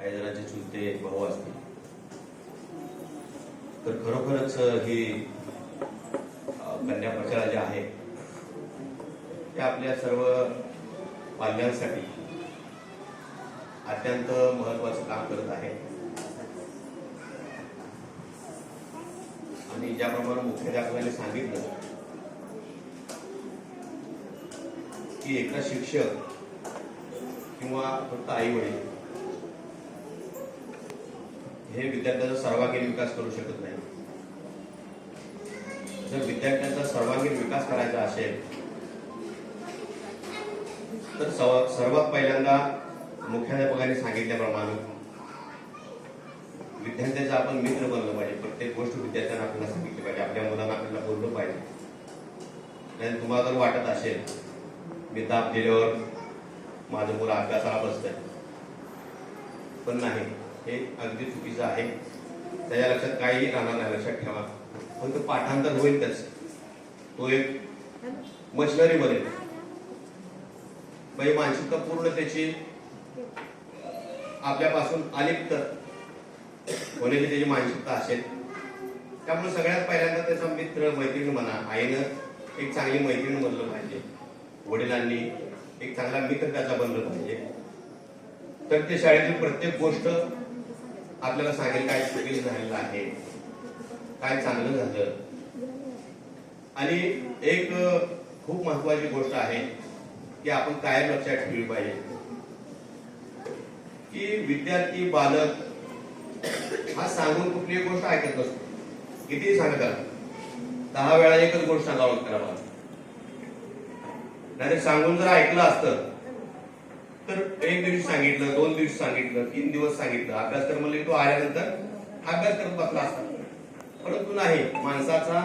काही जणांचे चुलते भाऊ असतील, तर खरोखरच ही कन्या प्रचार जे आहे ते आपल्या सर्व पाल्यांसाठी अत्यंत महत्वाचं काम करत आहे। आणि ज्याप्रमाणे मुख्याध्यापकांनी सांगितलं की एकदा शिक्षक किंवा फक्त आई वडील हे विद्यार्थ्यांचा सर्वांगीण विकास करू शकत नाही। जर विद्यार्थ्यांचा सर्वांगीण विकास करायचा असेल तर सर्वात पहिल्यांदा मुख्याध्यापकांनी सांगितल्याप्रमाणे विद्यार्थ्याचा आपण मित्र बनलं पाहिजे। प्रत्येक गोष्ट विद्यार्थ्यांना आपल्याला सांगितली पाहिजे, आपल्या मुलांना आपल्याला बोललं पाहिजे। नाही तुम्हाला जर वाटत असेल मी ताप दिल्यावर माझं मुलं अभ्यासाला बसतंय, पण नाही, हे अगदी चुकीचं आहे। त्याच्या लक्षात काही राहणार नाही, लक्षात ठेवा। फक्त पाठांतर होईल त्याच, तो एक मशिनरी बनेल, म्हणजे मानसिकता पूर्ण त्याची आपल्यापासून अलिप्त होण्याची त्याची मानसिकता असेल। त्यामुळे सगळ्यात पहिल्यांदा त्याचा मित्र मैत्रीण म्हणा, आईनं एक चांगली मैत्रीण बनलं पाहिजे, वडिलांनी एक चांगला मित्र त्याचा बनलं पाहिजे। तर ते शाळेतील प्रत्येक गोष्ट आपल्याला सांगेल काय चुकीचं झालेलं आहे, काय चांगलं झालं। आणि एक खूप महत्वाची गोष्ट आहे की आपण कायम लक्षात ठेवली पाहिजे की विद्यार्थी बालक हा सांगून कुठली गोष्ट ऐकत नसतो। कितीही सांगा त्याला, 10 वेळा एकच गोष्ट सांगावं लागतं मला, नाही सांगून जर ऐकलं असतं तर एक दिवशी सांगितलं, 2 दिवस सांगितलं, 3 दिवस सांगितलं, अभ्यास कर म्हणलं तो आल्यानंतर अभ्यास करत बसला असता। परंतु नाही, माणसाचा